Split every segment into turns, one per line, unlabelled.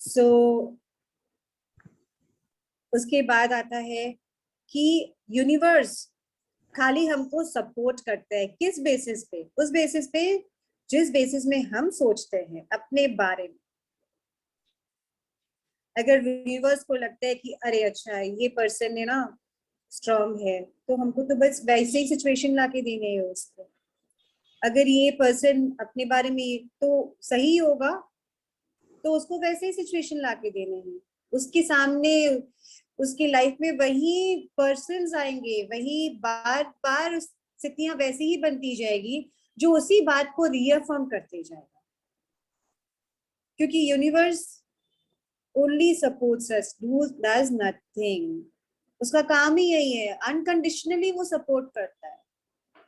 सो उसके बाद आता है कि यूनिवर्स खाली हमको सपोर्ट करता है। किस बेसिस पे? उस बेसिस पे जिस बेसिस में हम सोचते हैं अपने बारे में। अगर यूनिवर्स को लगता है कि अरे अच्छा ये पर्सन है ना स्ट्रांग है, तो हमको तो बस वैसे ही सिचुएशन लाके देने है उसको। अगर ये पर्सन अपने बारे में तो सही होगा, तो उसको वैसे ही सिचुएशन लाके देने हैं। उसके सामने उसकी लाइफ में वही पर्सन्स आएंगे, वही बार बार स्थितियां वैसी ही बनती जाएगी जो उसी बात को रीअफर्म करते जाएगा। क्योंकि universe only supports us, does nothing. उसका काम ही यही है, अनकंडीशनली वो सपोर्ट करता है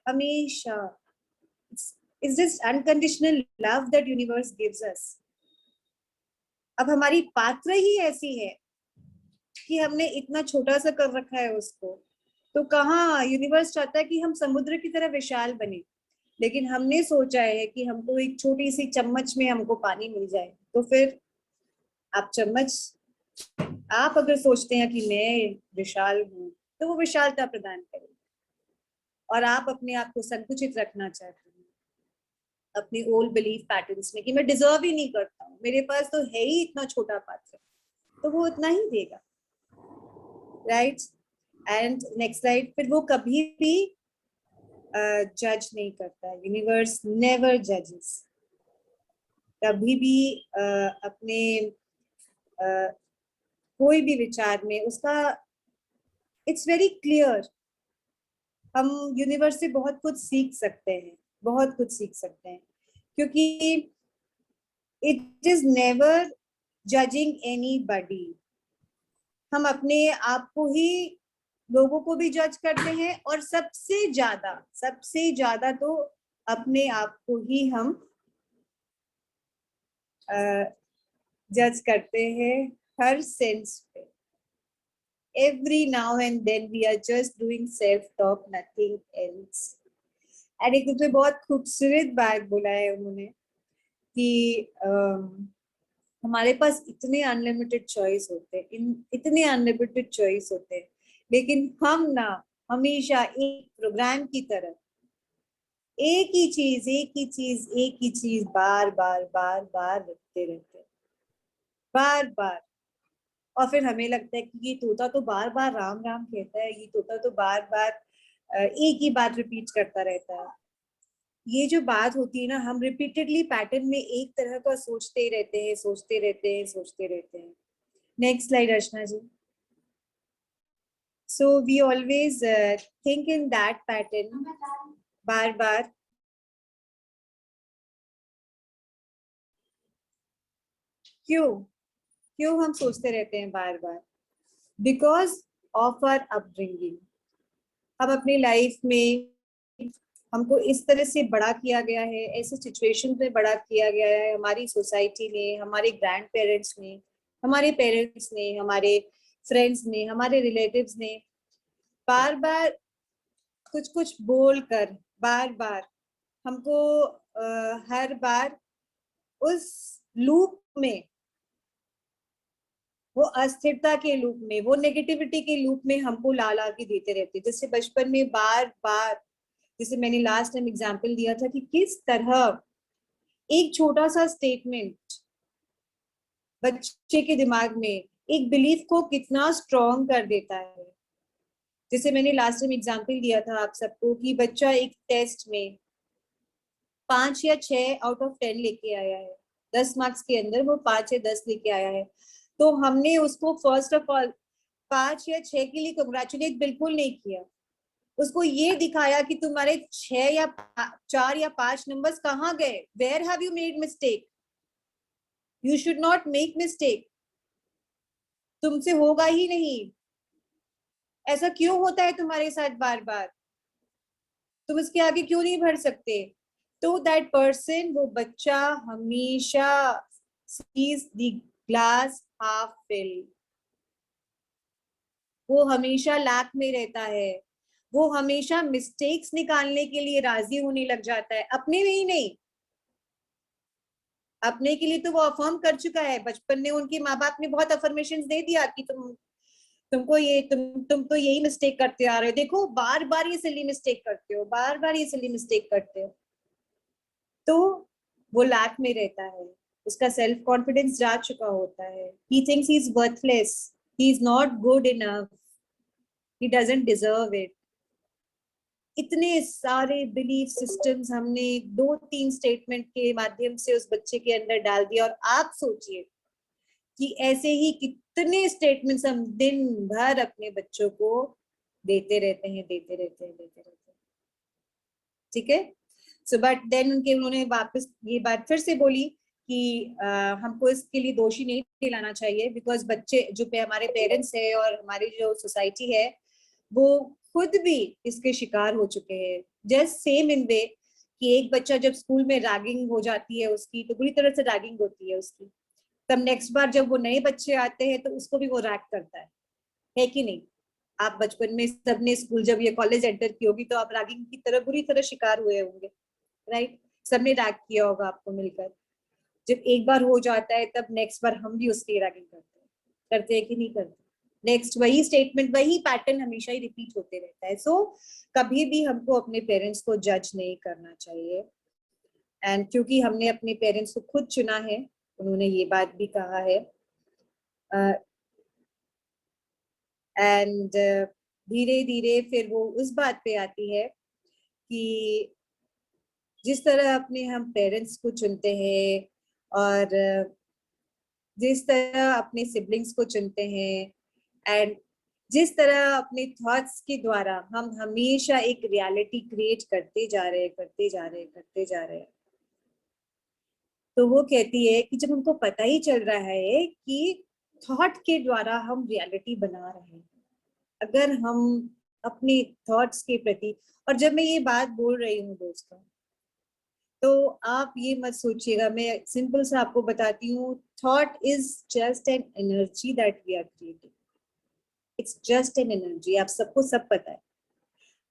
हमेशा। It's just unconditional love that universe gives us. अब हमारी पात्र ही ऐसी है कि हमने इतना छोटा सा कर रखा है उसको। तो कहाँ यूनिवर्स चाहता है कि हम समुद्र की तरह विशाल बने, लेकिन हमने सोचा है कि हमको एक छोटी सी चम्मच में हमको पानी मिल जाए। तो फिर आप चम्मच, आप अगर सोचते हैं कि मैं विशाल हूँ, तो वो विशालता प्रदान करेगी। और आप अपने आप को संकुचित रखना चाहते हैं अपने ओल्ड बिलीफ पैटर्न्स में कि मैं डिजर्व ही नहीं करता हूँ, मेरे पास तो है ही इतना छोटा पात्र, तो वो उतना ही देगा। राइट? And next slide. फिर वो कभी भी जज नहीं करता। यूनिवर्स नेवर जजेस। कभी भी अपने कोई भी विचार में उसका इट्स वेरी क्लियर। हम यूनिवर्स से बहुत कुछ सीख सकते हैं, बहुत कुछ सीख सकते हैं, क्योंकि it is never judging anybody. हम अपने आप को ही लोगों को भी जज करते हैं, और सबसे ज्यादा तो अपने आप को ही हम जज करते हैं हर सेंस पे। Every now and then we are just doing self talk, nothing else. And एक दूसरे बहुत खूबसूरत बात बोला है उन्होंने कि हमारे पास इतने अनलिमिटेड चॉइस होते हैं, इतने अनलिमिटेड चॉइस होते हैं, लेकिन हम ना हमेशा एक प्रोग्राम की तरह एक ही चीज बार बार बार बार रखते रहते हैं, बार बार। और फिर हमें लगता है कि ये तोता तो बार बार राम राम कहता है, ये तोता तो बार बार एक ही बात रिपीट करता रहता है। ये जो बात होती है ना, हम रिपीटेडली पैटर्न में एक तरह का सोचते रहते हैं, सोचते रहते हैं, सोचते रहते हैं। Next slide Archana ji. So we always think in that pattern बार बार। क्यों क्यों हम सोचते रहते हैं बार बार? Because of our upbringing. हम अपनी लाइफ में हमको इस तरह से बड़ा किया गया है, ऐसे सिचुएशन में बड़ा किया गया है, हमारी सोसाइटी ने, हमारे ग्रैंड पेरेंट्स ने, हमारे पेरेंट्स ने, हमारे फ्रेंड्स ने, हमारे रिलेटिव्स ने बार बार कुछ कुछ बोल कर बार बार हमको हर बार उस लूप में, वो अस्थिरता के लूप में, वो नेगेटिविटी के लूप में हमको ला ला के देते रहते। जैसे बचपन में बार बार, जैसे मैंने लास्ट टाइम एग्जांपल दिया था कि किस तरह एक छोटा सा स्टेटमेंट बच्चे के दिमाग में एक बिलीफ को कितना स्ट्रॉन्ग कर देता है। जैसे मैंने लास्ट टाइम एग्जांपल दिया था आप सबको कि बच्चा एक टेस्ट में 5 या 6 आउट ऑफ 10 लेके आया है, 10 मार्क्स के अंदर वो 5 या 10 लेके आया है। तो हमने उसको फर्स्ट ऑफ ऑल 5 या 6 के लिए कंग्रेचुलेट बिल्कुल नहीं किया, उसको ये दिखाया कि तुम्हारे 6 या 4 या 5 नंबर्स कहाँ गए, where have you made mistake, you should not make mistake, तुमसे होगा ही नहीं, ऐसा क्यों होता है तुम्हारे साथ बार बार, तुम इसके आगे क्यों नहीं बढ़ सकते। तो दैट पर्सन, वो बच्चा हमेशा sees the glass half fill, वो हमेशा लैक में रहता है, वो हमेशा मिस्टेक्स निकालने के लिए राजी होने लग जाता है, अपने में ही नहीं, अपने के लिए तो वो अफर्म कर चुका है, बचपन में उनके माँ बाप ने बहुत अफर्मेशन दे दिया कि तुमको ये तुम तो यही मिस्टेक करते आ रहे हो, देखो बार बार ये सिली मिस्टेक करते हो, बार बार ये सिली मिस्टेक करते हो। तो वो लैक में रहता है, उसका सेल्फ कॉन्फिडेंस जा चुका होता है, he thinks he is worthless, he is not good enough, he doesn't deserve it. इतने सारे बिलीफ सिस्टम्स हमने 2-3 स्टेटमेंट के माध्यम से उस बच्चे के अंदर डाल दिया। और आप सोचिए कि ऐसे ही कितने स्टेटमेंट्स हम दिन भर अपने बच्चों को देते रहते हैं, देते रहते हैं, देते रहते हैं। ठीक है। सो बट देन उन्होंने वापस ये बात फिर से बोली कि हमको इसके लिए दोषी नहीं दिलाना चाहिए, बिकॉज बच्चे जो हमारे पेरेंट्स है और हमारी जो सोसाइटी है वो खुद भी इसके शिकार हो चुके हैं। जस्ट सेम इन वे कि एक बच्चा जब स्कूल में रैगिंग हो जाती है उसकी, तो बुरी तरह से रैगिंग होती है उसकी, तब नेक्स्ट बार जब वो नए बच्चे आते हैं तो उसको भी वो रैग करता है कि नहीं? आप बचपन में सबने स्कूल जब ये कॉलेज एंटर की होगी तो आप रैगिंग की तरह बुरी तरह शिकार हुए होंगे, राइट? सबने रैग किया होगा आपको मिलकर। जब एक बार हो जाता है तब नेक्स्ट बार हम भी उसकी रैगिंग करते हैं कि नहीं करते? नेक्स्ट वही स्टेटमेंट, वही पैटर्न हमेशा ही रिपीट होते रहता है। सो कभी भी हमको अपने पेरेंट्स को जज नहीं करना चाहिए। एंड क्योंकि हमने अपने पेरेंट्स को खुद चुना है, उन्होंने ये बात भी कहा है। एंड धीरे धीरे फिर वो उस बात पे आती है कि जिस तरह अपने हम पेरेंट्स को चुनते हैं और जिस तरह अपने सिबलिंग्स को चुनते हैं एंड जिस तरह अपने थॉट्स के द्वारा हम हमेशा एक रियलिटी क्रिएट करते जा रहे हैं, करते जा रहे हैं, करते जा रहे हैं। तो वो कहती है कि जब हमको पता ही चल रहा है कि थॉट के द्वारा हम रियलिटी बना रहे हैं, अगर हम अपने थॉट्स के प्रति, और जब मैं ये बात बोल रही हूँ दोस्तों, तो आप ये मत सोचिएगा, मैं सिंपल सा आपको बताती हूँ, thought is just an energy that we are creating. It's just an energy, आप सबको सब पता है।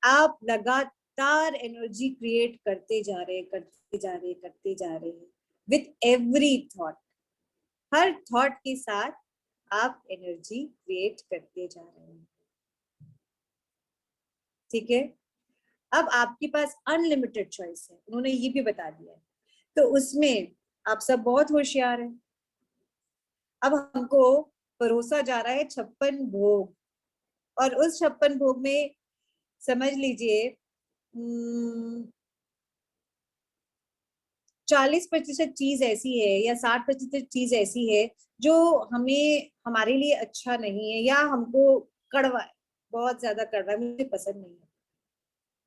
आप लगातार एनर्जी क्रिएट करते जा रहे हैं, करते जा रहे हैं, करते जा रहे हैं with every thought. Her thought के साथ आप एनर्जी क्रिएट करते जा रहे हैं। ठीक है। अब आपके पास अनलिमिटेड चॉइस है, उन्होंने ये भी बता दिया है। तो उसमें आप सब बहुत होशियार हैं। अब हमको परोसा जा रहा है 56 भोग, और उस 56 भोग में समझ लीजिए 40% चीज ऐसी है या 60% चीज ऐसी है जो हमें, हमारे लिए अच्छा नहीं है, या हमको कड़वा है, बहुत ज्यादा कड़वा है, मुझे पसंद नहीं है,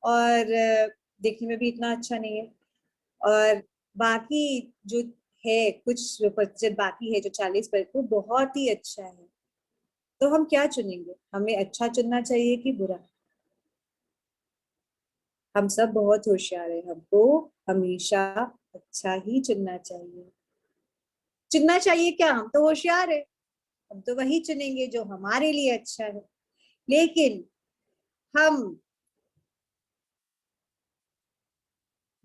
और देखने में भी इतना अच्छा नहीं है। और बाकी जो है, कुछ प्रतिशत बाकी है, जो 40%, वो बहुत ही अच्छा है। तो हम क्या चुनेंगे? हमें अच्छा चुनना चाहिए कि बुरा? हम सब बहुत होशियार है, हमको हमेशा अच्छा ही चुनना चाहिए। चुनना चाहिए क्या? हम तो होशियार है, हम तो वही चुनेंगे जो हमारे लिए अच्छा है। लेकिन हम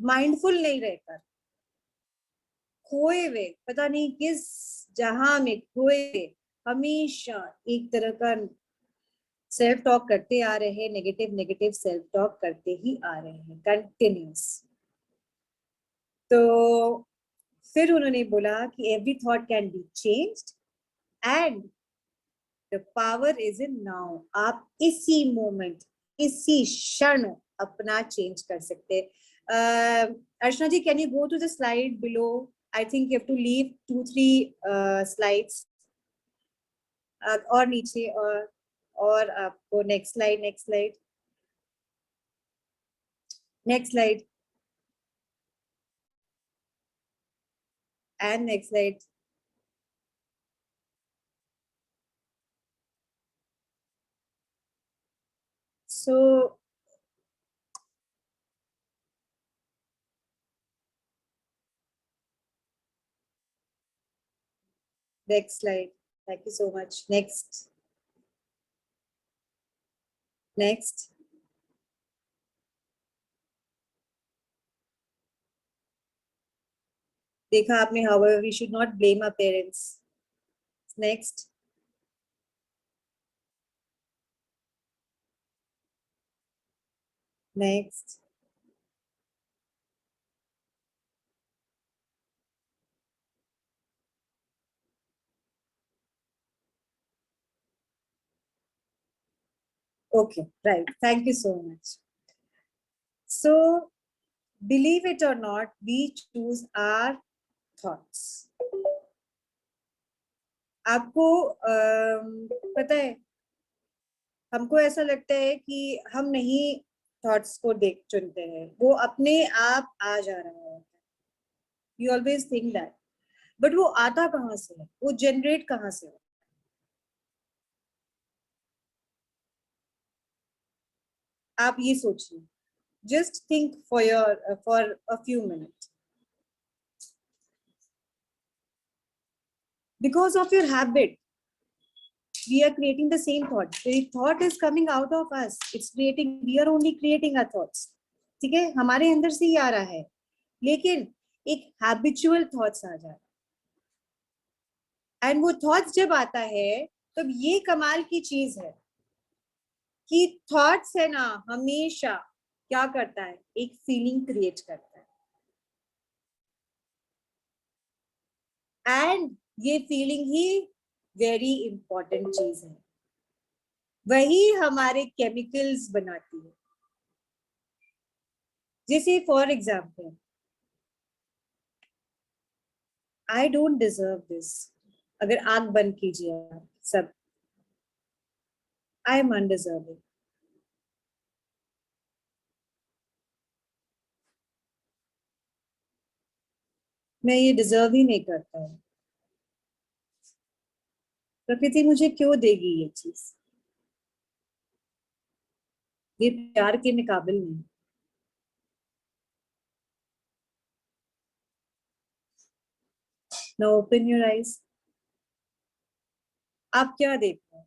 माइंडफुल नहीं रहकर, खोए हुए, पता नहीं किस जहां में खोए हुए, हमेशा एक तरह का सेल्फ टॉक करते आ रहे हैं, नेगेटिव नेगेटिव सेल्फ टॉक करते ही आ रहे हैं कंटिन्यूस। तो फिर उन्होंने बोला कि every thought can be changed and the power is in now. आप इसी मोमेंट, इसी क्षण अपना चेंज कर सकते हैं। Archana ji, can you go to the slide below? I think you have to leave 2-3 slides, और नीचे, और आपको next slide, next slide, next slide, and next slide. So next slide. Thank you so much. Next. Next. देखा आपने, however we should not blame our parents. Next. Next. Okay, right. Thank you so much. So, believe it or not, we choose our thoughts. आपको पता है, हमको ऐसा लगता है कि हम नहीं थॉट्स को देख चुनते हैं, वो अपने आप आ जा रहा होता है. You always think that, but वो आता कहाँ से है, वो जनरेट कहाँ से है? आप ये सोचिए, just think for a few minute. Because of your habit, we are creating the same thought. The thought is coming out of us. It's creating. We are only creating our thoughts. ठीक है, हमारे अंदर से ही आ रहा है, लेकिन एक habitual thoughts आ जाए. एंड वो थॉट्स जब आता है, तब ये कमाल की चीज है कि थॉट्स है ना, हमेशा क्या करता है, एक फीलिंग क्रिएट करता है. एंड ये फीलिंग ही वेरी इंपॉर्टेंट चीज है, वही हमारे केमिकल्स बनाती है. जैसे for example, I don't deserve this. अगर आंख बंद कीजिए आप सब, आई एम अनडिजर्विंग. मैं ये डिजर्व ही नहीं करता हूँ. प्रकृति मुझे क्यों देगी ये चीज, ये प्यार के मुकाबिल नहीं. Now open your eyes. आप क्या देख रहे हैं,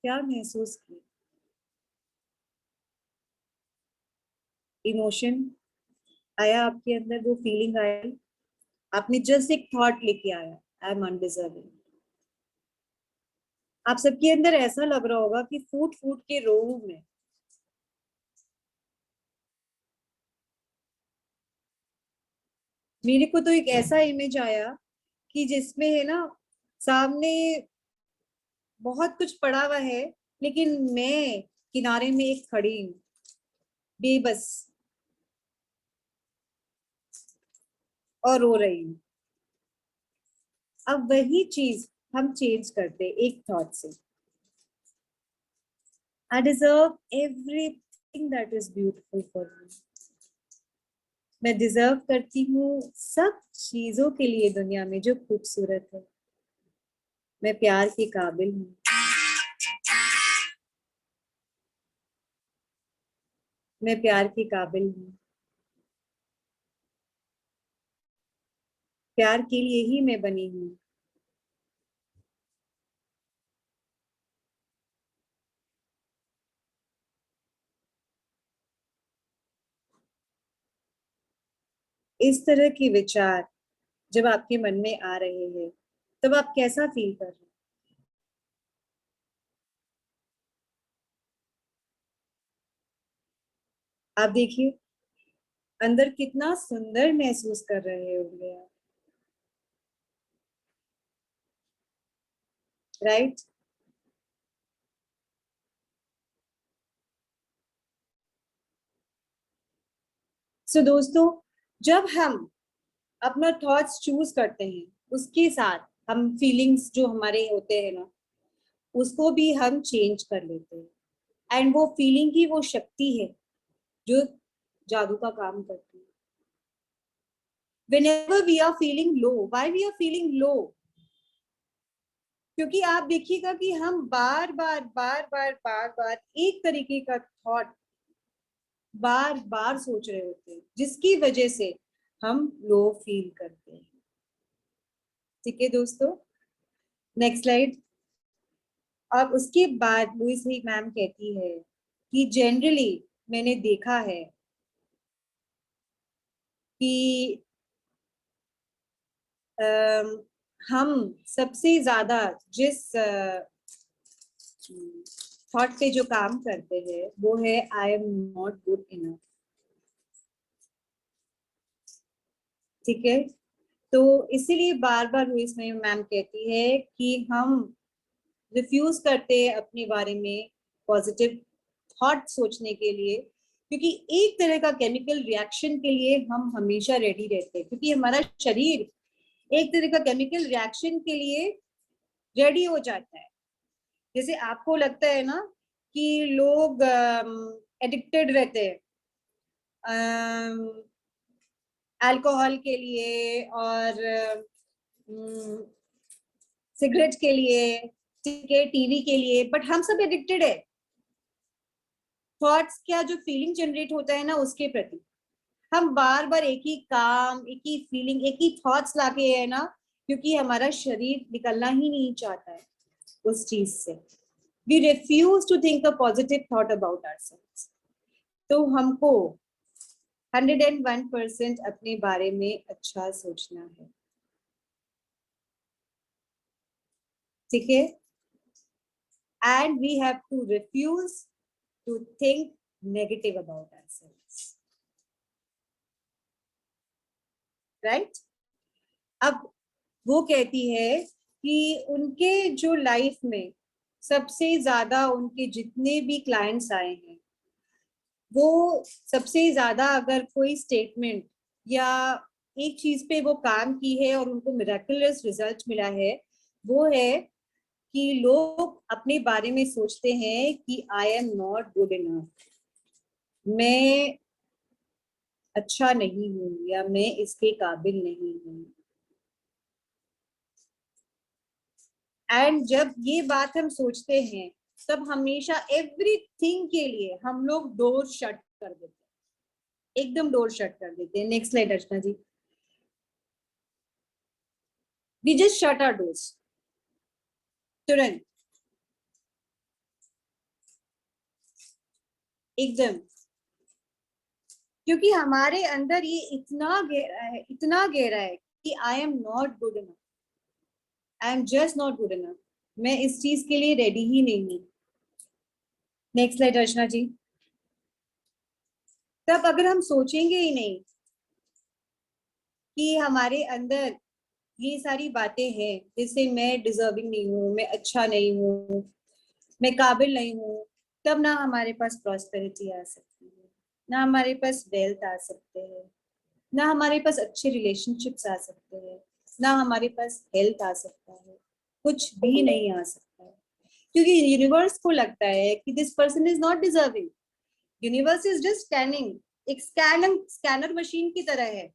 क्या महसूस किए? इमोशन आया आपके अंदर, वो फीलिंग आई, आपने जस्ट एक थॉट लेके आया, आई एम अनडिजर्विंग. आप सबके अंदर ऐसा लग रहा होगा कि फूट फूट के रो में. मेरे को तो एक ऐसा इमेज आया कि जिसमें है ना, सामने बहुत कुछ पड़ा हुआ है, लेकिन मैं किनारे में एक खड़ी हूँ, बेबस, और रो रही हूँ. अब वही चीज हम चेंज करते एक थॉट से. I deserve everything that is beautiful for me. मैं डिजर्व करती हूँ सब चीजों के लिए दुनिया में जो खूबसूरत है. मैं प्यार के काबिल हूँ. मैं प्यार के काबिल हूँ. प्यार के लिए ही मैं बनी हूँ. इस तरह के विचार जब आपके मन में आ रहे हैं, तब आप कैसा फील कर रहे हैं? आप देखिए, अंदर कितना सुंदर महसूस कर रहे होंगे आप, राइट? सो दोस्तों, जब हम अपना थॉट्स चूज करते हैं, उसके साथ हम फीलिंग्स जो हमारे होते हैं ना, उसको भी हम चेंज कर लेते हैं. एंड वो फीलिंग की वो शक्ति है जो जादू का काम करती है. whenever we are feeling low, why we are feeling low? क्योंकि आप देखिएगा कि हम बार बार बार बार बार बार एक तरीके का थॉट बार बार सोच रहे होते हैं, जिसकी वजह से हम लो फील करते हैं. ठीक है दोस्तों, नेक्स्ट स्लाइड. अब उसके बाद लुइस ही मैम कहती है कि जनरली मैंने देखा है कि हम सबसे ज्यादा जिस थॉट पे जो काम करते हैं वो है I am not good enough. ठीक है, तो इसीलिए बार बार इसमें मैम कहती है कि हम रिफ्यूज करते हैं अपने बारे में पॉजिटिव थॉट सोचने के लिए, क्योंकि एक तरह का केमिकल रिएक्शन के लिए हम हमेशा रेडी रहते हैं, क्योंकि हमारा शरीर एक तरह का केमिकल रिएक्शन के लिए रेडी हो जाता है। जैसे आपको लगता है ना कि लोग एडिक्टेड रहते हैं अल्कोहल के लिए और सिगरेट के लिए, ठीक है, टीवी के लिए, बट हम सब एडिक्टेड है थॉट्स क्या जो फीलिंग जनरेट होता है ना उसके प्रति। हम बार बार एक ही काम, एक ही फीलिंग, एक ही थॉट्स लाके है ना, क्योंकि हमारा शरीर निकलना ही नहीं चाहता है उस चीज से। We refuse to think a positive thought about ourselves. तो हमको 101% अपने बारे में अच्छा सोचना है। ठीक है, and we have to refuse to think negative about ourselves. Right? अब वो कहती है कि उनके जो लाइफ में सबसे ज्यादा उनके जितने भी क्लाइंट्स आए हैं, वो सबसे ज्यादा अगर कोई स्टेटमेंट या एक चीज पे वो काम की है और उनको मिरेकलस रिजल्ट मिला है, वो है कि लोग अपने बारे में सोचते हैं कि I am not good enough, मैं अच्छा नहीं हूं या मैं इसके काबिल नहीं हूं। एंड जब ये बात हम सोचते हैं तब हमेशा एवरीथिंग के लिए हम लोग डोर शट कर देते हैं, एकदम डोर शट कर देते हैं। Next slide Archana ji. We just shut our doors तुरंत, एकदम, क्योंकि हमारे अंदर ये इतना गहरा है, इतना गहरा है कि I am not good enough, I am just not good enough, मैं इस चीज के लिए रेडी ही नहीं हूँ। नेक्स्ट स्लाइड अर्चना जी। तब अगर हम सोचेंगे ही नहीं कि हमारे अंदर ये सारी बातें हैं जैसे मैं डिजर्विंग नहीं हूँ, मैं अच्छा नहीं हूँ, मैं काबिल नहीं हूँ, तब ना हमारे पास प्रॉस्पेरिटी आ सकती है, ना हमारे पास वेल्थ आ सकते हैं, ना हमारे पास अच्छे रिलेशनशिप्स आ सकते हैं, ना हमारे पास हेल्थ आ सकता है, कुछ भी नहीं आ सकता है, क्योंकि यूनिवर्स को लगता है कि this person is not deserving. Universe is just scanning, एक स्कैनर मशीन की तरह है।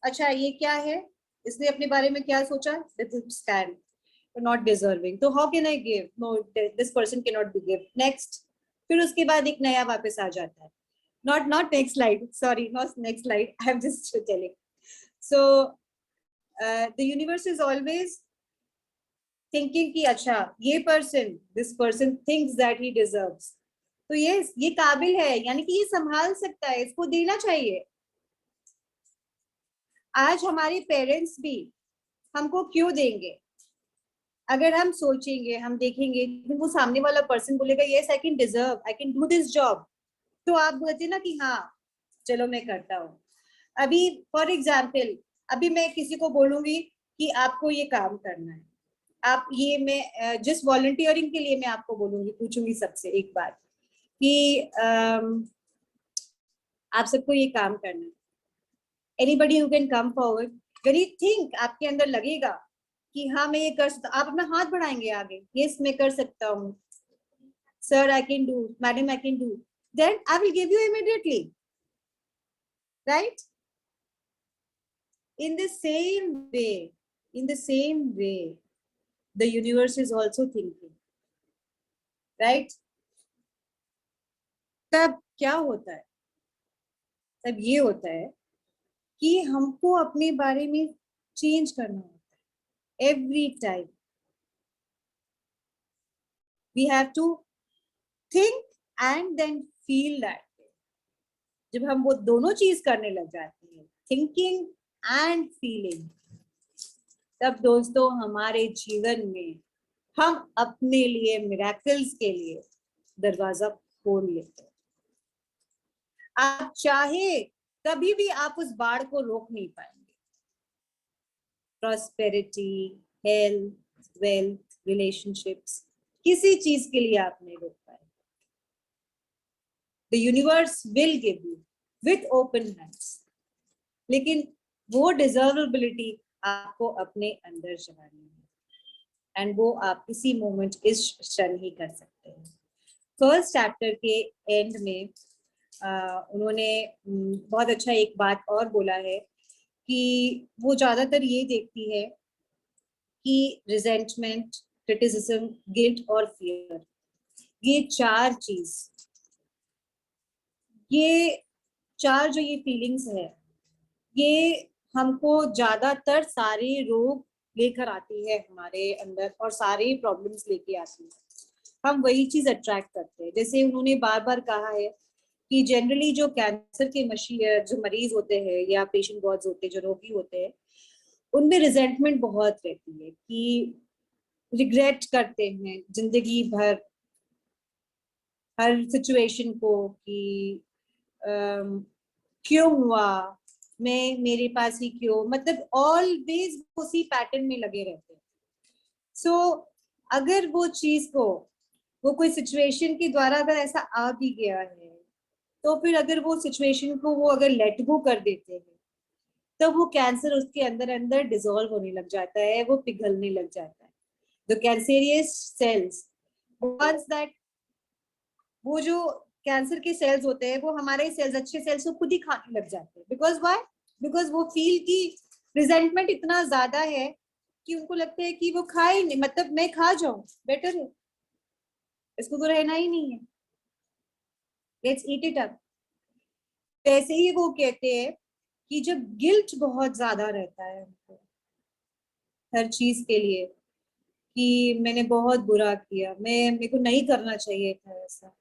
अच्छा ये क्या है, इसने अपने बारे में क्या सोचा, स्कैन, नॉट डिजर्विंग, तो how can I give, no this person can not be give, next. फिर उसके बाद एक नया वापस आ जाता है। Not next slide, sorry not next slide, I am just telling. So the universe is always thinking कि अच्छा ये person, this person thinks that he deserves, तो ये काबिल है, यानी कि ये संभाल सकता है, इसको देना चाहिए। आज हमारे पेरेंट्स भी हमको क्यों देंगे, अगर हम सोचेंगे, हम देखेंगे वो सामने वाला पर्सन बोलेगा yes I can deserve, I can do this job, तो आप बोलते ना कि हाँ चलो मैं करता हूँ। अभी फॉर एग्जाम्पल, अभी मैं किसी को बोलूंगी कि आपको ये काम करना है, आप ये, मैं जिस वॉलंटियरिंग के लिए मैं आपको बोलूंगी, पूछूंगी सबसे एक बात कि आप सबको ये काम करना है, anybody who can come forward, when you think आपके अंदर लगेगा कि हाँ मैं ये कर सकता, आप अपना हाथ बढ़ाएंगे आगे, यस मैं कर सकता हूँ, sir I can do, madam I can do, then I will give you immediately, right? In the same way, in the same way, the universe is also thinking, right? तब क्या होता है, तब ये होता है कि हमको अपने बारे में चेंज करना होता है every time. We have to think and then feel that. जब हम वो दोनों चीज करने लग जाते हैं, थिंकिंग एंड फीलिंग, तब दोस्तों हमारे जीवन में हम अपने लिए मिरेकल्स के लिए दरवाजा खोल लेते हैं। आप चाहे कभी भी आप उस बाढ़ को रोक नहीं पाएंगे। प्रॉस्पेरिटी, हेल्थ, वेल्थ, रिलेशनशिप्स, किसी चीज के लिए आप नहीं रोक पाएंगे। The universe will give you with open hands, लेकिन वो डिजर्वेबिलिटी आपको अपने अंदर जगानी है, एंड वो आप इसी मोमेंट, इस क्षण ही कर सकते हैं। फर्स्ट चैप्टर के एंड में उन्होंने बहुत अच्छा एक बात और बोला है कि वो ज्यादातर ये देखती है कि रिजेंटमेंट, क्रिटिसिज्म, गिल्ट और फियर, ये चार चीज, ये चार जो ये फीलिंग्स है, ये हमको ज्यादातर सारे रोग लेकर आती है हमारे अंदर, और सारे प्रॉब्लम्स लेके आती है। हम वही चीज अट्रैक्ट करते हैं। जैसे उन्होंने बार बार कहा है कि जनरली जो कैंसर के जो मरीज होते हैं या पेशेंट गॉड्स होते हैं, जो रोगी होते हैं, उनमें रिजेंटमेंट बहुत रहती है कि रिग्रेट करते हैं जिंदगी भर हर सिचुएशन को कि क्यों हुआ, मैं मेरे पास ही क्यों, मतलब ऑलवेज उसी पैटर्न में लगे रहते हैं। सो अगर वो चीज को, वो कोई सिचुएशन के द्वारा अगर ऐसा आ भी गया है, तो फिर अगर वो सिचुएशन को वो अगर लेट गो कर देते हैं, तब वो कैंसर उसके अंदर अंदर डिसॉल्व होने लग जाता है, वो पिघलने लग जाता है। The cancerous sales, once that, वो जो कैंसर के सेल्स होते हैं, वो हमारे सेल्स, अच्छे सेल्स को खुद ही खाने लग जाते हैं। Because why? बिकॉज वो फील की रिजेंटमेंट इतना ज्यादा है कि उनको लगता है कि वो खाए नहीं, मतलब मैं खा जाऊं बेटर है, इसको तो रहना ही नहीं है, लेट्स ईट इट अप। वैसे ही वो कहते हैं कि जब गिल्ट बहुत ज्यादा रहता है उनको हर चीज के लिए, कि मैंने बहुत बुरा किया, मेरे को नहीं करना चाहिए था ऐसा,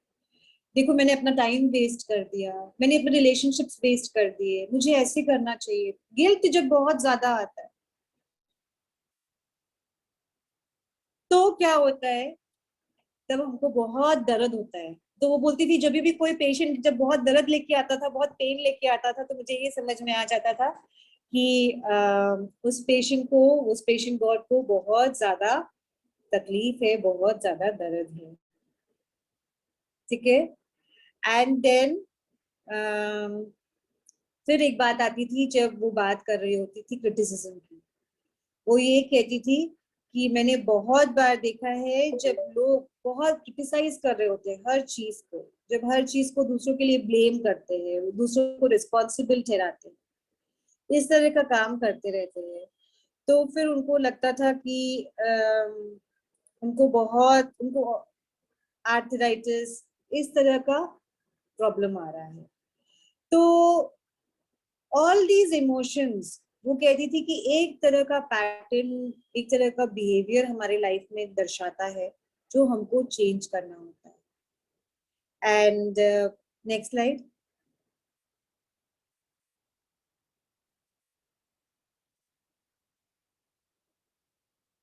देखो मैंने अपना टाइम वेस्ट कर दिया, मैंने अपने रिलेशनशिप्स वेस्ट कर दिए, मुझे ऐसे करना चाहिए। गिल्ट जब बहुत ज्यादा आता है तो क्या होता है, तब हमको बहुत दर्द होता है। तो वो बोलती थी जब भी कोई पेशेंट जब बहुत दर्द लेके आता था, बहुत पेन लेके आता था, तो मुझे ये समझ में आ जाता था कि उस पेशेंट गॉड को बहुत ज्यादा तकलीफ है, बहुत ज्यादा दर्द है। ठीक है। एंड देन फिर एक बात आती थी, जब वो बात कर रही होती थी क्रिटिसिज्म की, वो ये कहती थी कि मैंने बहुत बार देखा है जब लोग बहुत क्रिटिसाइज कर रहे होते हैं हर चीज को, जब हर चीज को दूसरों के लिए ब्लेम करते हैं, दूसरों को रिस्पॉन्सिबल ठहराते हैं, इस तरह का काम करते रहते हैं, तो फिर उनको लगता था कि उनको आर्थराइटिस, इस तरह का प्रॉब्लम आ रहा है। तो ऑल दीज इमोशंस, वो कहती थी कि एक तरह का पैटर्न, एक तरह का बिहेवियर हमारे लाइफ में दर्शाता है, जो हमको चेंज करना होता है। And next slide.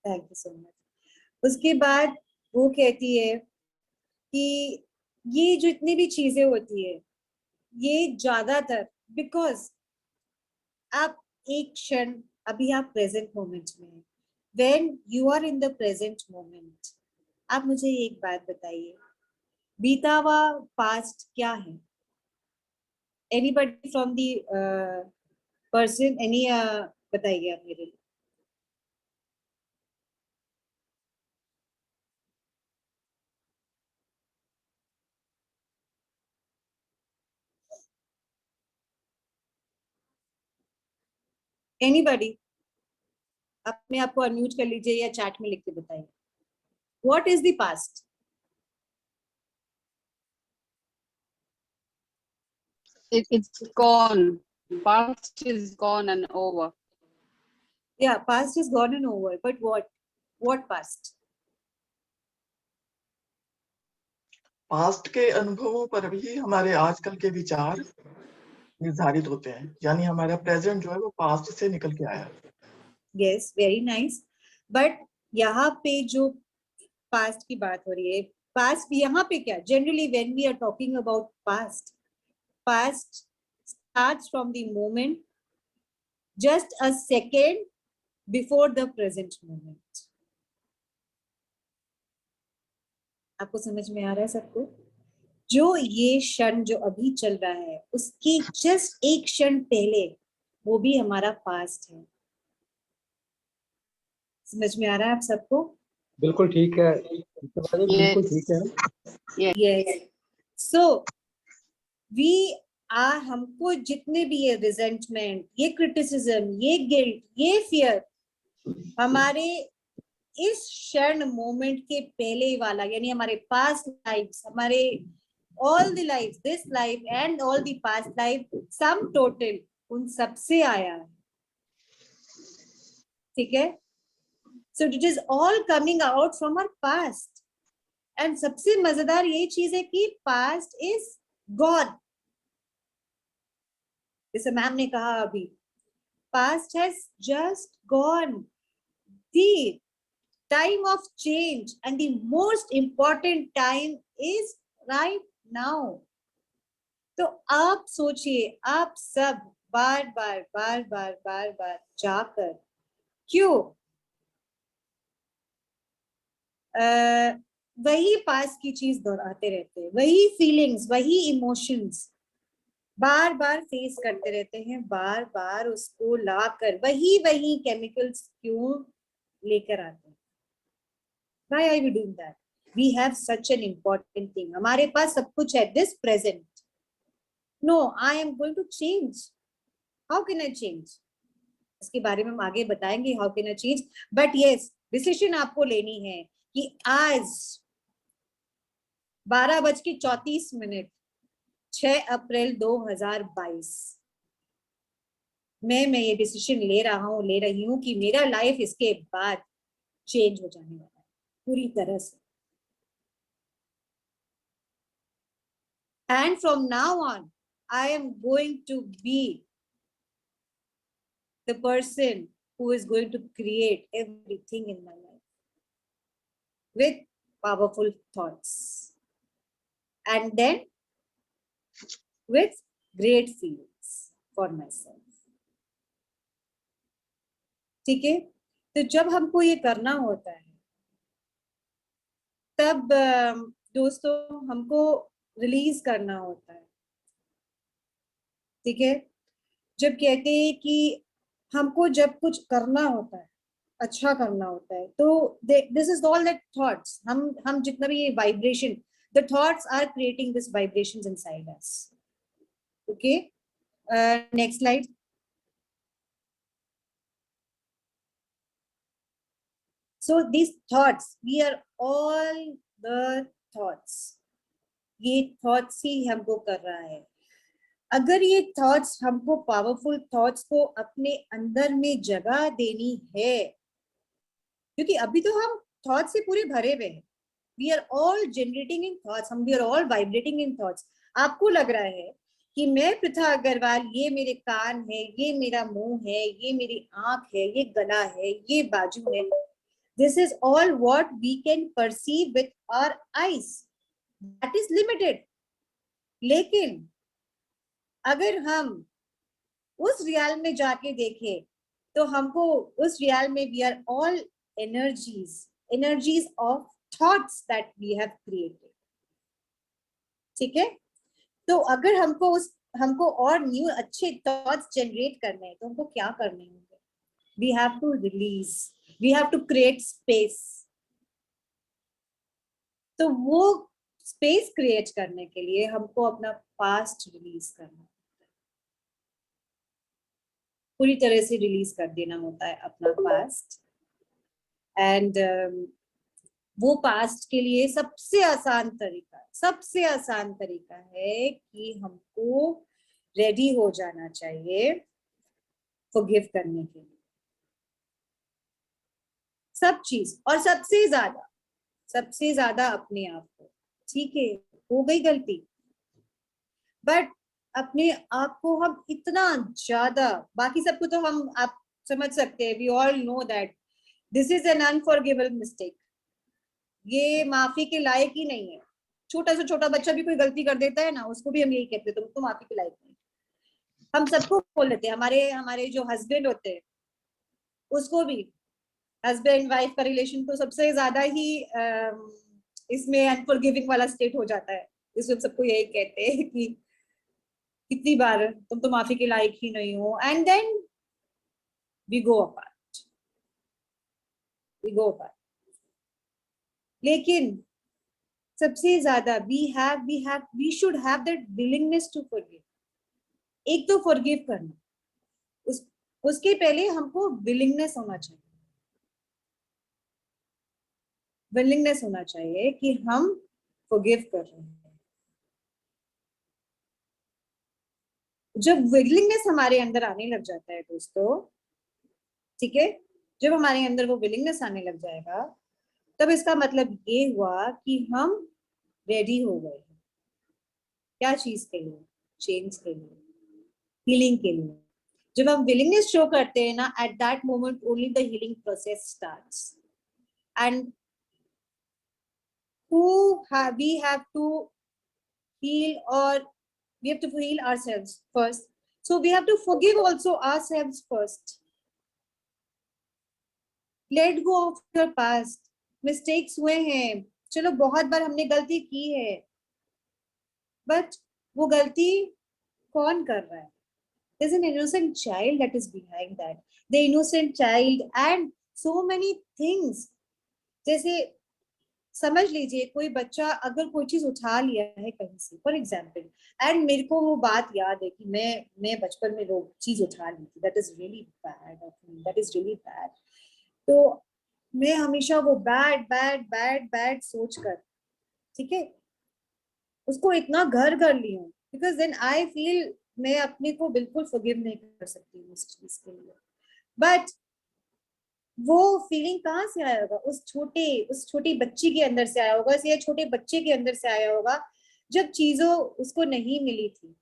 Thank you so much. उसके बाद वो कहती है कि ये जो इतनी भी चीजें होती है, ये ज्यादातर बिकॉज आप एक क्षण, अभी आप प्रेजेंट मोमेंट में हैं, when you are in the present moment, आप मुझे एक बात बताइए, बीता हुआ पास्ट क्या है? Anybody from the person, any, बताइए आप मेरे लिए। एनीबडी अपने आप को अनम्यूट कर लीजिए या चैट में लिख के बताइए, what is the past?
It's gone. Past is gone and over.
Yeah, past is gone and over, but what past?
Past के अनुभवों पर भी हमारे आजकल के विचार निर्धारित होते हैं, यानी हमारा प्रेजेंट जो है वो पास्ट से निकल के आया है।
Yes, very nice. बट यहाँ पे जो पास्ट की बात हो रही है, पास्ट यहाँ पे क्या, generally when we are talking about past, past starts from the moment just a second before the present moment. आपको समझ में आ रहा है सबको? जो ये क्षण जो अभी चल रहा है उसकी जस्ट एक क्षण पहले वो भी हमारा पास्ट है। समझ में आ रहा है आप सबको?
बिल्कुल ठीक है, बिल्कुल ठीक है।
यस, सो वी आर, हमको जितने भी ये रिजेंटमेंट, ये क्रिटिसिज्म, ये गिल्ट, ये फियर हमारे इस क्षण मोमेंट के पहले वाला, यानी हमारे पास्ट लाइफ्स, हमारे all the life, this life and all the past life, sum total उन सबसे आया है। ठीक है? So it is all coming out from our past. And सबसे मजेदार यही चीज है कि पास्ट इज गॉड। जैसे मैम ने कहा अभी, past has just gone, the time of change and the most important time is right now. तो आप सोचिए, आप सब बार बार बार बार बार बार जाकर क्यों वही पास की चीज दोहराते रहते हैं, वही फीलिंग्स, वही इमोशंस बार बार फेस करते रहते हैं, बार बार उसको लाकर वही वही केमिकल्स क्यों लेकर आते हैं? Why are we doing that? We have such an important thing. हमारे पास सब कुछ है, this present. No, I am going to change. How can I change? इसके बारे में हम आगे बताएंगे, how can I change? But yes, decision आपको लेनी है कि आज 12:34 6 अप्रैल 2022 मैं ये डिसीजन ले रही हूँ कि मेरा लाइफ इसके बाद चेंज हो जाने वाला है पूरी तरह से। And from now on, I am going to be the person who is going to create everything in my life with powerful thoughts, and then with great feelings for myself. ठीक है? तो जब हमको ये करना होता है तब दोस्तों हमको रिलीज करना होता है। ठीक है? जब कहते हैं कि हमको जब कुछ करना होता है, अच्छा करना होता है, तो this is all that thoughts, हम जितना भी ये vibration, the thoughts are creating this vibrations inside us. Okay, next slide. So these thoughts, we are all the thoughts. ये थॉट्स ही हमको कर रहा है। अगर ये थॉट्स हमको, पावरफुल थॉट्स को अपने अंदर में जगह देनी है, क्योंकि अभी तो हम थॉट्स से पूरे भरे हुए हैं, we are all generating in thoughts, we are all vibrating in thoughts. आपको लग रहा है कि मैं पृथा अग्रवाल, ये मेरे कान है, ये मेरा मुंह है, ये मेरी आंख है, ये गला है, ये बाजू है। This is all what we can perceive with our eyes. That is limited. लेकिन अगर हम उस रियल में जाके देखें तो हमको उस रियल में we are all energies of thoughts that we have created. ठीक है? तो अगर हमको और न्यू अच्छे थॉट्स जनरेट करने हैं तो हमको क्या करने होंगे? We have to release. We have to create space. तो वो स्पेस क्रिएट करने के लिए हमको अपना पास्ट रिलीज करना होता है, पूरी तरह से रिलीज कर देना होता है अपना पास्ट। एंड वो पास्ट के लिए सबसे आसान तरीका है कि हमको रेडी हो जाना चाहिए फॉरगिव करने के लिए सब चीज, और सबसे ज्यादा अपने आप को। ठीक है, हो गई गलती, बट अपने आप को हम इतना ज्यादा, बाकी सबको तो हम आप समझ सकते हैं, we all know that this is an unforgivable mistake. ये माफी के लायक ही नहीं है। छोटा से छोटा बच्चा भी कोई गलती कर देता है ना, उसको भी हम यही कहते हैं तुम तो माफी के लायक नहीं। हम सबको बोल देते हैं, हमारे हमारे जो हस्बैंड होते हैं उसको भी, हस्बैंड वाइफ का रिलेशन तो सबसे ज्यादा ही इसमें अनफॉरगिविंग वाला स्टेट हो जाता है। इसमें सबको यही कहते हैं कि कितनी बार तुम तो माफी के लायक ही नहीं हो, and then we go apart, we go apart. लेकिन सबसे ज्यादा we should have that willingness to forgive. एक तो फॉरगिव करना, उसके पहले हमको विलिंगनेस होना चाहिए, विलिंगनेस होना चाहिए कि हम फॉरगिव कर रहे हैं। जब विलिंगनेस हमारे अंदर आने लग जाता है दोस्तों, ठीक है, जब हमारे अंदर वो विलिंगनेस आने लग जाएगा, तब इसका मतलब ये हुआ कि हम रेडी हो गए हैं। क्या चीज के लिए? चेंज के लिए, हीलिंग के लिए। जब हम विलिंगनेस शो करते हैं ना, at that moment only the healing process starts. And we have to heal, or we have to heal ourselves first, so we have to forgive also ourselves first. Let go of your past. Mistakes हुए हैं, चलो बहुत बार हमने गलती की है, but वो गलती कौन कर रहा है? There's an innocent child that is behind that, the innocent child and so many things. जैसे समझ लीजिए कोई बच्चा अगर कोई चीज उठा लिया है कहीं से, फॉर एग्जाम्पल, एंड मेरे को वो बात याद है कि मैं बचपन में वो चीज उठा ली थी, that is really bad of me, that is really bad. तो मैं हमेशा वो बैड बैड बैड बैड सोच कर, ठीक है, उसको इतना घर कर ली हूँ, बिकॉज देन आई फील मैं अपने को बिल्कुल फॉरगिव नहीं कर सकती उस चीज के लिए। बट वो फीलिंग कहाँ से आया होगा? उस छोटी बच्ची के अंदर से आया होगा, या छोटे बच्चे के अंदर से आया होगा, जब चीजों उसको नहीं मिली थी,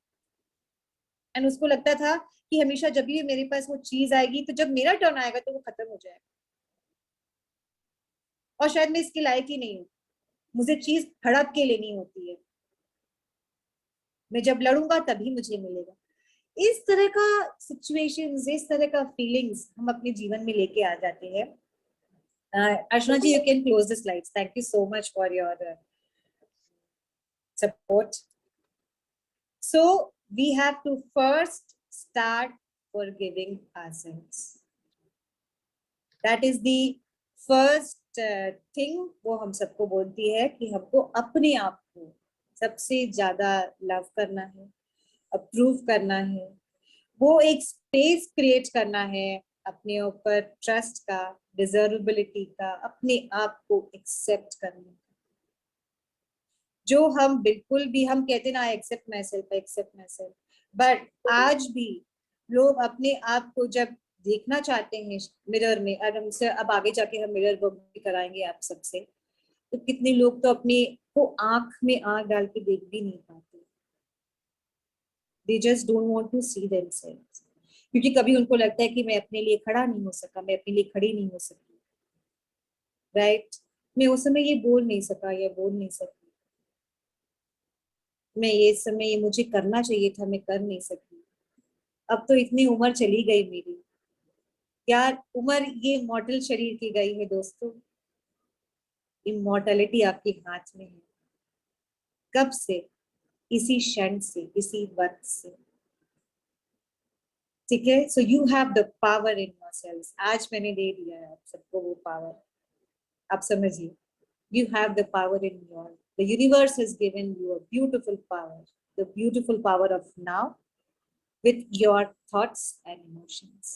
एंड उसको लगता था कि हमेशा जब भी मेरे पास वो चीज आएगी, तो जब मेरा टर्न आएगा तो वो खत्म हो जाएगा, और शायद मैं इसके लायक ही नहीं हूँ, मुझे चीज हड़प के लेनी होती है, मैं जब लड़ूंगा तभी मुझे मिलेगा। इस तरह का सिचुएशंस, इस तरह का फीलिंग्स हम अपने जीवन में लेके आ जाते हैं। Archana ji, you can close the slides. Thank you so much for your support. So we have to first start forgiving ourselves. That is the first thing वो हम सबको बोलती है कि हमको अपने आप को सबसे ज्यादा लव करना है, अप्रूव करना है, वो एक स्पेस क्रिएट करना है अपने ऊपर ट्रस्ट का, डिजर्वेबिलिटी का, अपने आप को एक्सेप्ट करने का। जो हम बिल्कुल भी, हम कहते ना एक्सेप्ट माई सेल्फ, बट आज भी लोग अपने आप को जब देखना चाहते हैं मिरर में, और हमसे अब आगे जाके हम मिरर वर्क भी कराएंगे आप सबसे, तो कितने लोग तो अपने को आंख में आंख डाल के देख भी नहीं पाते। They just don't want to see themselves, क्योंकि कभी उनको लगता है कि मैं अपने लिए खड़ा नहीं हो सका, मैं अपने लिए खड़ी नहीं हो सकी, राइट? मैं उस समय ये बोल नहीं सका या बोल नहीं सकी, मैं ये समय ये मुझे करना चाहिए था, मैं कर नहीं सकी, अब तो इतनी उम्र चली गई मेरी। यार उम्र ये मॉर्टल शरीर की गई है दोस्तों, इमॉर्टलिटी आपके हाथ में है। कब से? इसी क्षण से, इसी वक्त से, ठीक है? So you have the power in yourselves. आज मैंने दे दिया है आप सबको वो पावर, आप समझिए, you have the power in your, the universe has given you a beautiful power, the beautiful power of now with your thoughts and emotions.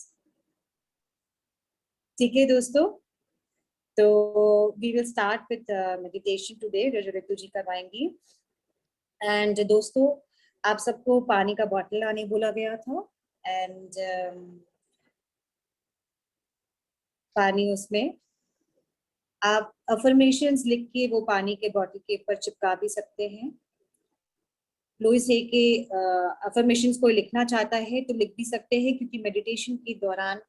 ठीक है दोस्तों, तो we will start with meditation today, जो रितु जी करवाएंगी। And दोस्तों, आप सबको पानी का बॉटल लाने बोला गया था, एंड पानी, उसमें आप अफर्मेशंस लिख के वो पानी के बॉटल के ऊपर चिपका भी सकते हैं। लुइस हे के अफर्मेशंस कोई लिखना चाहता है तो लिख भी सकते हैं, क्योंकि मेडिटेशन के दौरान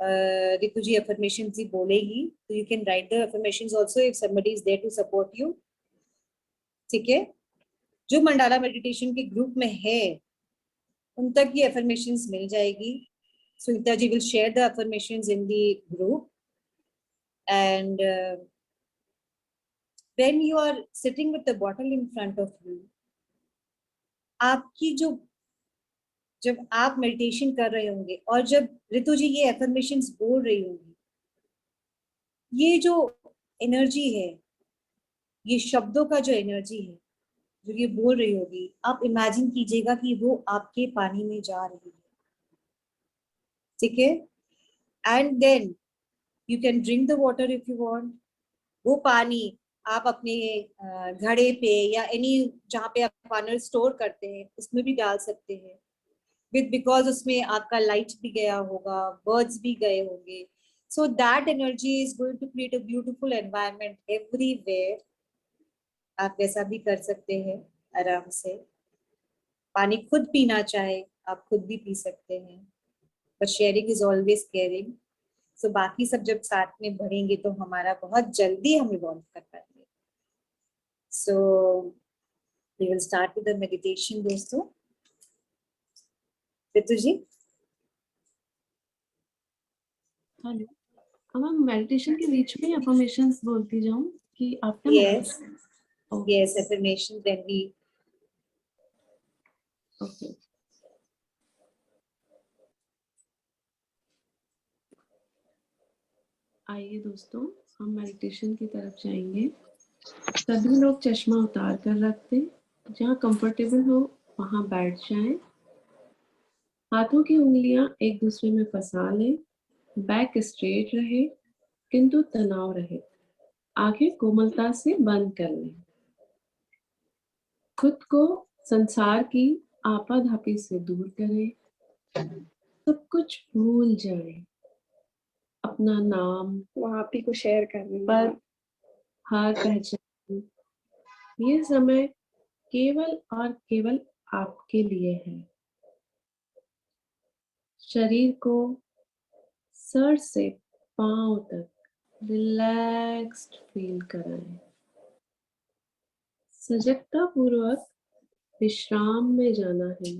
रितु जी affirmations ही बोलेगी, तो you can write the affirmations also if somebody is there to support you. ठीक है, जो मंडाला मेडिटेशन के ग्रुप में है उन तक ये affirmations मिल जाएगी. Sunita ji will share the affirmations in the group, and when you are sitting with the bottle in front of you, आपकी जो जब आप मेडिटेशन कर रहे होंगे और जब रितु जी ये एफर्मेशंस बोल रही होंगी, ये जो एनर्जी है, ये शब्दों का जो एनर्जी है जो ये बोल रही होगी, आप इमेजिन कीजिएगा कि वो आपके पानी में जा रही है. ठीक है, and then you can drink the water if you want. वो पानी आप अपने घड़े पे या एनी जहाँ पे आप पानी स्टोर करते हैं उसमें भी डाल सकते हैं. बिकॉज उसमें आपका लाइट भी गया होगा, बर्ड्स भी गए होंगे, so that energy is going to create a beautiful environment everywhere. आप वैसा भी कर सकते हैं आराम से. पानी खुद पीना चाहे आप खुद भी पी सकते हैं, but sharing is always caring. So बाकी सब जब साथ में बढ़ेंगे तो हमारा बहुत जल्दी हम इवॉल्व कर पाएंगे. So we will start with the meditation दोस्तों. रितु जी.
हेलो, अब हम मेडिटेशन के बीच में अफर्मेशंस बोलती जाऊं कि after?
Yes. Yes, affirmation, then we.
Okay. आइए दोस्तों, हम मेडिटेशन की तरफ जाएंगे. सभी लोग चश्मा उतार कर रखते, जहाँ कंफर्टेबल हो वहाँ बैठ जाएं. हाथों की उंगलियां एक दूसरे में फंसा लें. बैक स्ट्रेट रहे किंतु तनाव रहे. आंखें कोमलता से बंद कर लें. खुद को संसार की आपाधापी से दूर करें. सब कुछ भूल जाएं. अपना नाम
वहाँ पे को शेयर करनी
पर हार पहचान. ये समय केवल और केवल आपके लिए है. शरीर को सर से पांव तक रिलैक्स्ड फील कराएं. सजगता पूर्वक विश्राम में जाना है.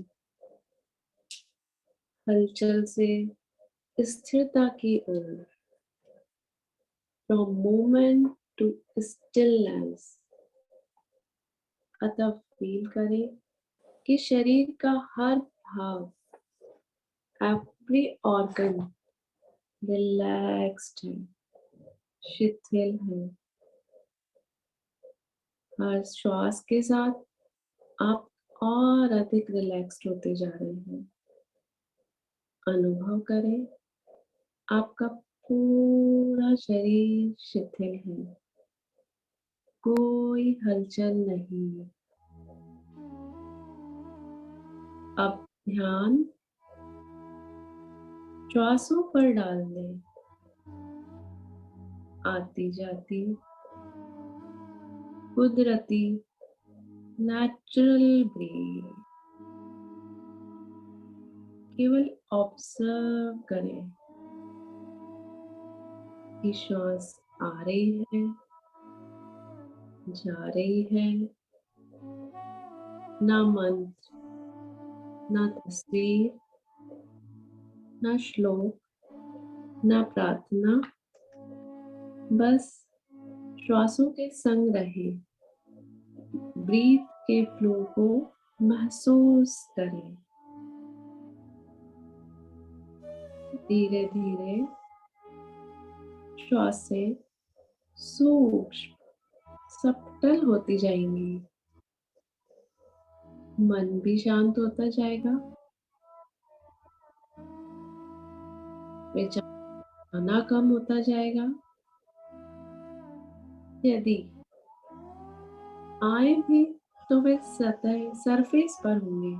हलचल से स्थिरता की ओर. From movement to stillness. अतः फील करें कि शरीर का हर भाग, एवरी ऑर्गन रिलैक्स्ड है, शिथिल है. हर श्वास के साथ आप और अधिक रिलैक्स्ड होते जा रहे हैं. अनुभव करें आपका पूरा शरीर शिथिल है, कोई हलचल नहीं. अब ध्यान श्वासों पर डाल दें. आती जाती कुदरती नेचुरल ब्रीथ. केवल ऑब्जर्व करें कि श्वास आ रही है, जा रही है. ना मंत्र, ना तस्वीर, ना श्लोक, ना प्रार्थना. बस श्वासों के संग रहे. ब्रीथ के फ्लो को महसूस करें. धीरे धीरे श्वासें सूक्ष्म सटल होती जाएंगी. मन भी शांत होता जाएगा. बेचैना कम होता जाएगा. यदि आए भी तो वे सतह सरफेस पर होंगे.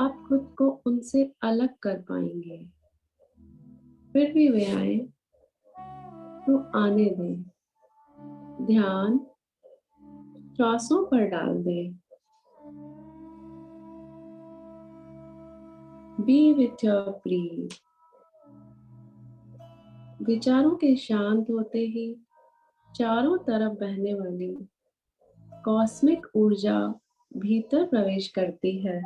आप खुद को उनसे अलग कर पाएंगे. फिर भी वे आए तो आने दें. ध्यान श्वासों पर डाल दें. Be with your breath. विचारों के शांत होते ही चारों तरफ बहने वाली कॉस्मिक ऊर्जा भीतर प्रवेश करती है,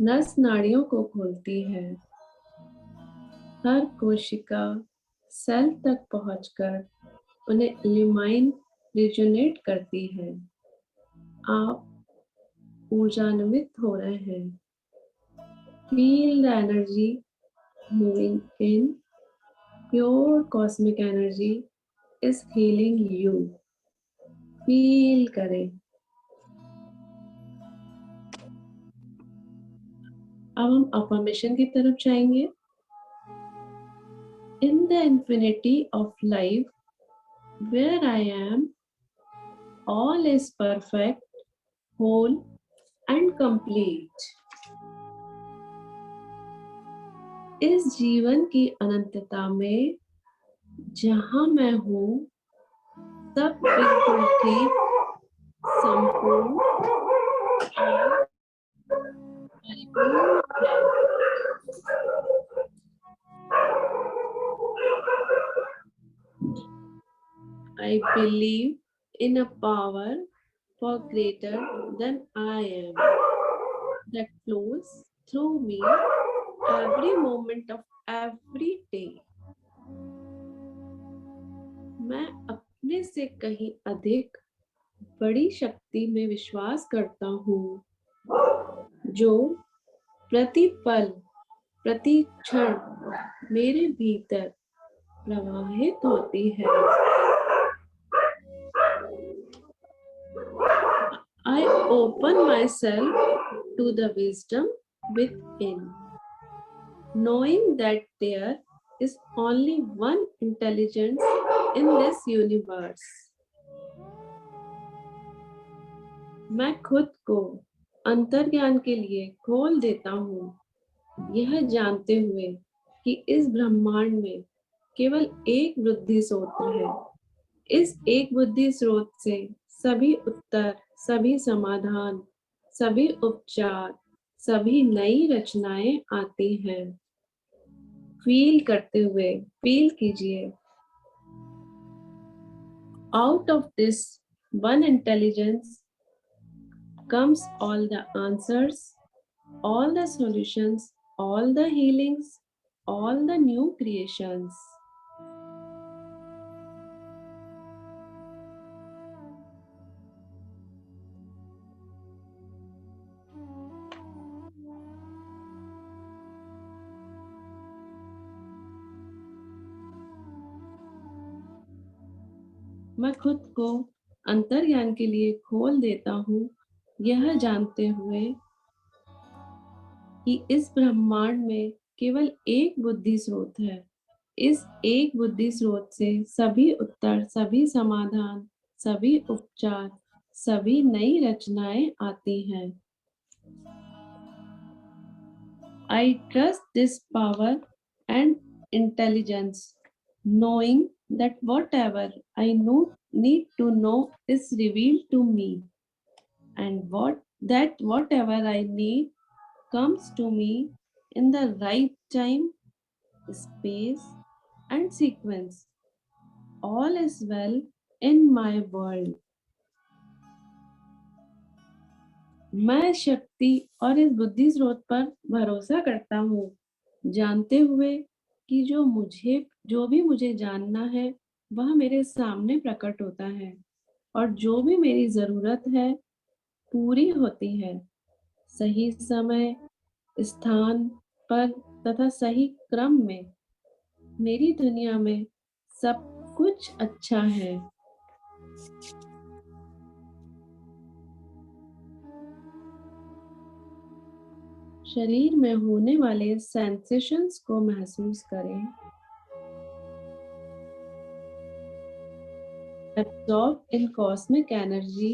नस नाड़ियों को खोलती है, हर कोशिका सेल तक पहुंचकर उन्हें इल्यूमाइन रिजोनेट करती है। आप ऊर्जान्वित हो रहे हैं। Feel the energy moving in, pure cosmic energy is healing you. Feel करें। अब हम अफर्मेशन की तरफ जाएंगे। In the infinity of life, where I am, all is perfect, whole and complete. इस जीवन की अनंतता में जहां मैं हूँ, सब बिल्कुल ठीक, संपूर्ण और परिपूर्ण है। I believe in a power for greater than I am that flows through me every moment of every day. मैं अपने से कहीं अधिक बड़ी शक्ति में विश्वास करता हूँ, जो प्रति पल प्रति क्षण मेरे भीतर प्रवाहित होती है। I open myself to the wisdom within, knowing that there is only one intelligence in this universe. मैं खुद को अंतर्ज्ञान के लिए खोल देता हूँ, यह जानते हुए कि इस ब्रह्मांड में केवल एक बुद्धि स्रोत है। इस एक बुद्धि स्रोत से सभी उत्तर, सभी समाधान, सभी उपचार, सभी नई रचनाएं आती हैं। फील करते हुए फील कीजिए। Out of this one intelligence comes all the answers, all the solutions, all the healings, all the new creations. मैं खुद को अंतर्ज्ञान के लिए खोल देता हूँ, यह जानते हुए कि इस ब्रह्मांड में केवल एक बुद्धि स्रोत है। इस एक बुद्धि स्रोत से सभी उत्तर, सभी समाधान, सभी उपचार, सभी नई रचनाएं आती हैं। I trust this power and intelligence, knowing that whatever I need to know is revealed to me, and whatever I need comes to me in the right time, space, and sequence. All is well in my world. मैं शक्ति और इस बुद्धि स्रोत पर भरोसा करता हूँ, जानते हुए कि जो भी मुझे जानना है वह मेरे सामने प्रकट होता है, और जो भी मेरी जरूरत है पूरी होती है। सही समय, स्थान पर तथा सही क्रम में मेरी दुनिया में सब कुछ अच्छा है। शरीर में होने वाले सेंसेशंस को महसूस करें। Absorb in cosmic energy.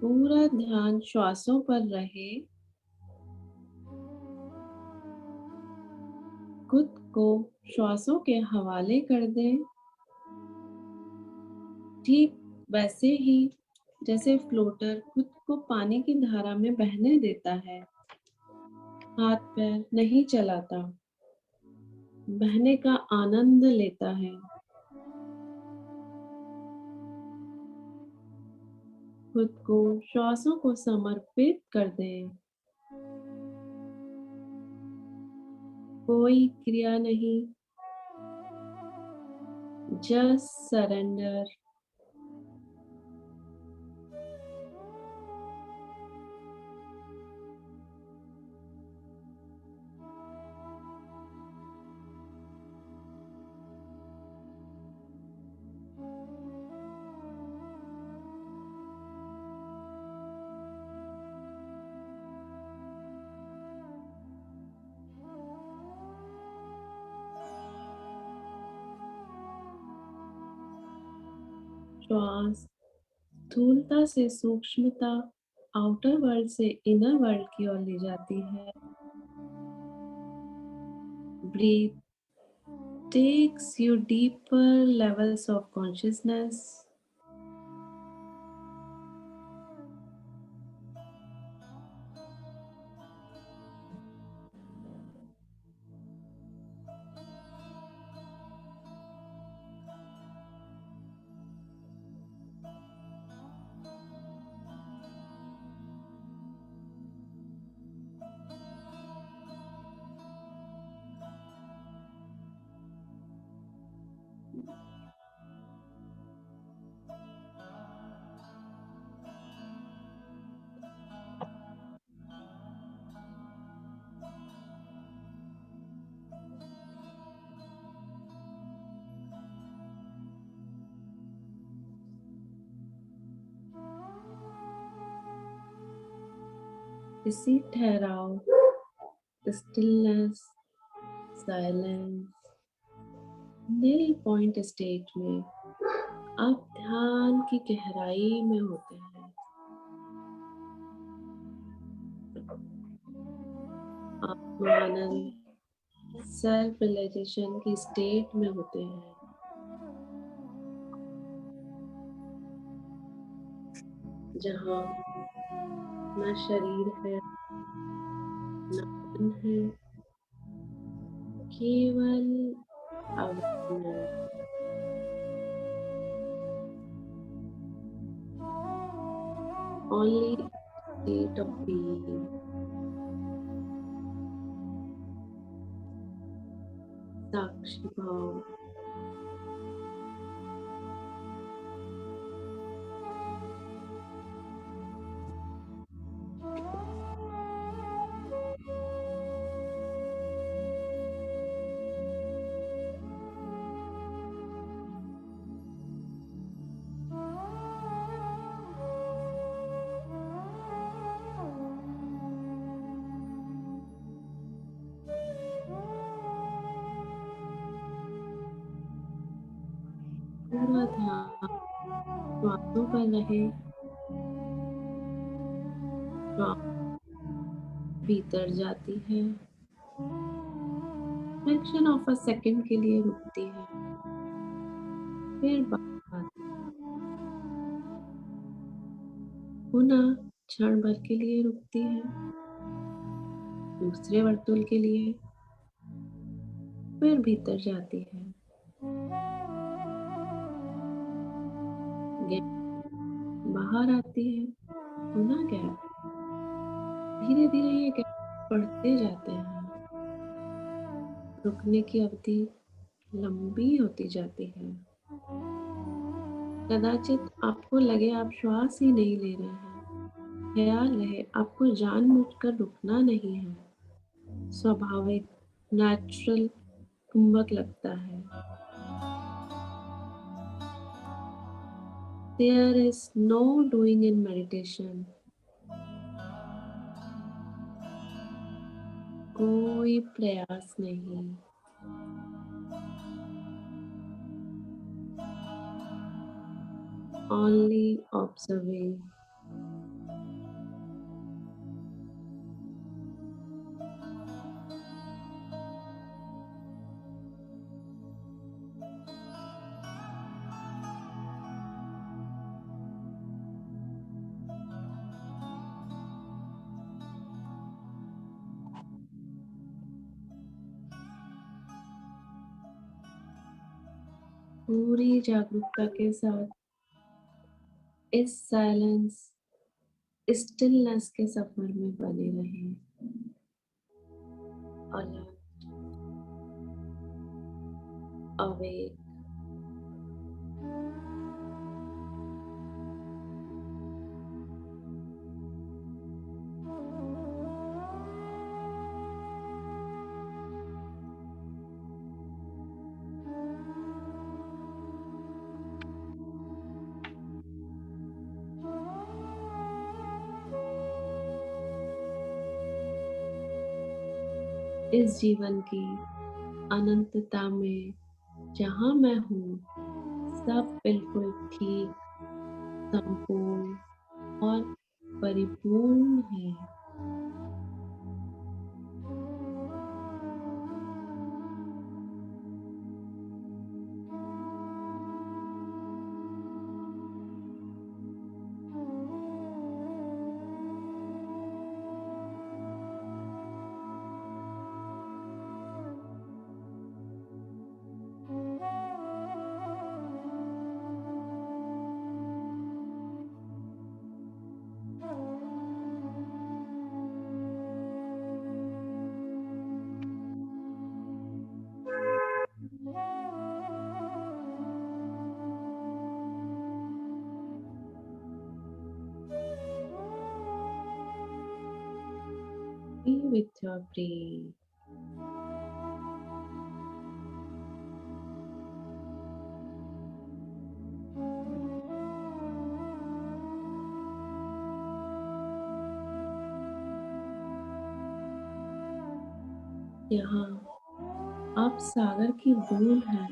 पूरा ध्यान श्वासों पर रहे। खुद को श्वासों के हवाले कर दें, ठीक वैसे ही जैसे फ्लोटर खुद को पानी की धारा में बहने देता है, हाथ पैर नहीं चलाता, बहने का आनंद लेता है। खुद को श्वासों को समर्पित कर दें। कोई क्रिया नहीं, जस्ट सरेंडर। श्वास स्थूलता से सूक्ष्मता, आउटर वर्ल्ड से इनर वर्ल्ड की ओर ले जाती है। Breath takes you deeper levels of consciousness. इसी ठहराव, stillness, silence, nil point state में आप ध्यान की गहराई में होते हैं। आत्मानंद, सेल्फ रियलाइजेशन की स्टेट में होते हैं। जहाँ न शरीर है, न मन है, केवल awareness. Only state of being. साक्षी भाव। पूरा ध्यान श्वासों पर रहे। श्वास भीतर जाती है, फ्रैक्शन ऑफ अ सेकंड के लिए रुकती है, फिर बाहर आती है। पुनः क्षण भर के लिए रुकती है, दूसरे वर्तुल के लिए, फिर भीतर जाती है। गैप बाहर आती है, पुनः गैप। धीरे धीरे ये गैप बढ़ते जाते हैं, रुकने की अवधि लंबी होती जाती है। कदाचित आपको लगे आप श्वास ही नहीं ले रहे हैं, ख्याल रहे आपको जानबूझकर रुकना नहीं है, स्वाभाविक नेचुरल कुंभक लगता है। There is no doing in meditation. कोई प्रयास नहीं, only observing. पूरी जागरूकता के साथ इस साइलेंस, स्टिलनेस के सफर में बने रहें। अलर्ट, अवेक, इस जीवन की अनंतता में जहाँ मैं हूँ, सब बिल्कुल ठीक, संपूर्ण और परिपूर्ण है। Be with your breath. यहाँ आप सागर की बूंद है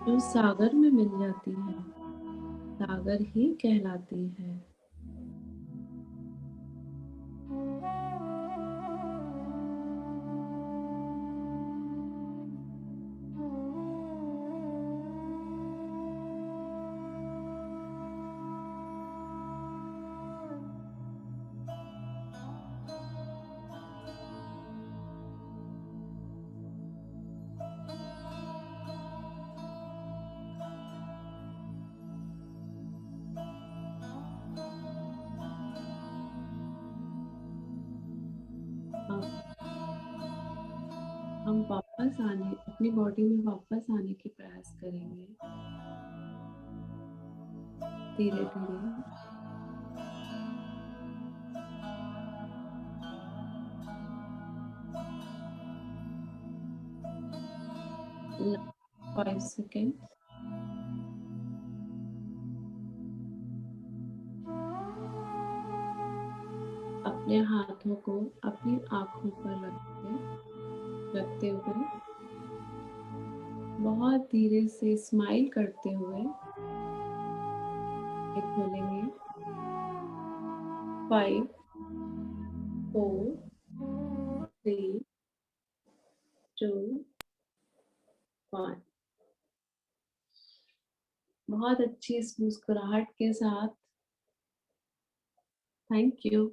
जो सागर में मिल जाती है, सागर ही कहलाती है। हम वापस आने, अपनी बॉडी में वापस आने की प्रयास करेंगे धीरे धीरे। Last 5 seconds. अपने हाथों को अपनी आंखों पर रखते हुए बहुत धीरे से स्माइल करते हुए खोलेंगे। 5, 4, 3, 2, 1। बहुत अच्छी इस मुस्कुराहट के साथ थैंक यू।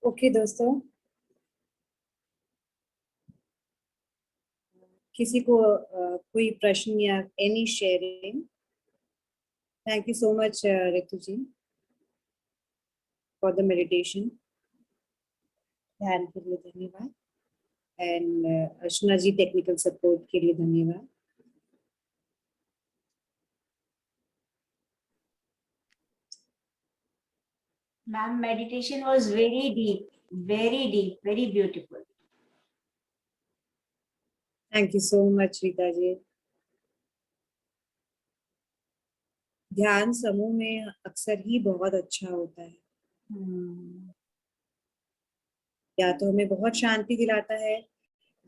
ओके दोस्तों, किसी को कोई प्रश्न या any sharing? Thank you so much Ritu ji for the meditation. ध्यान के लिए धन्यवाद। And Archana ji technical support के लिए धन्यवाद।
Ma'am, meditation was very deep, very beautiful.
Thank you so much Rita ji. ध्यान समूह में अक्सर ही बहुत अच्छा होता है। या तो हमें बहुत शांति दिलाता है,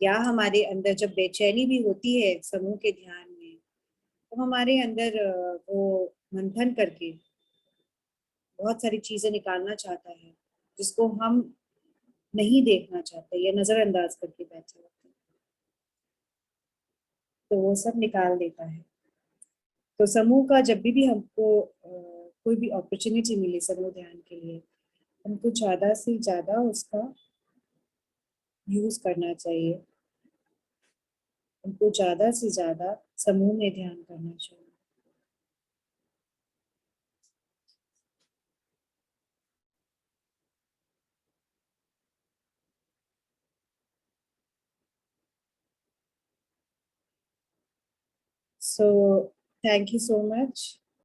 या हमारे अंदर जब बेचैनी भी होती है समूह के ध्यान में, तो हमारे अंदर वो मंथन करके बहुत सारी चीजें निकालना चाहता है जिसको हम नहीं देखना चाहते या नजरअंदाज करके बैठे होते हैं। तो वो सब निकाल देता है। तो समूह का जब भी हमको कोई भी अपॉर्चुनिटी मिले समूह ध्यान के लिए, हमको ज्यादा से ज्यादा उसका यूज करना चाहिए, हमको ज्यादा से ज्यादा समूह में ध्यान करना चाहिए। So thank you so much.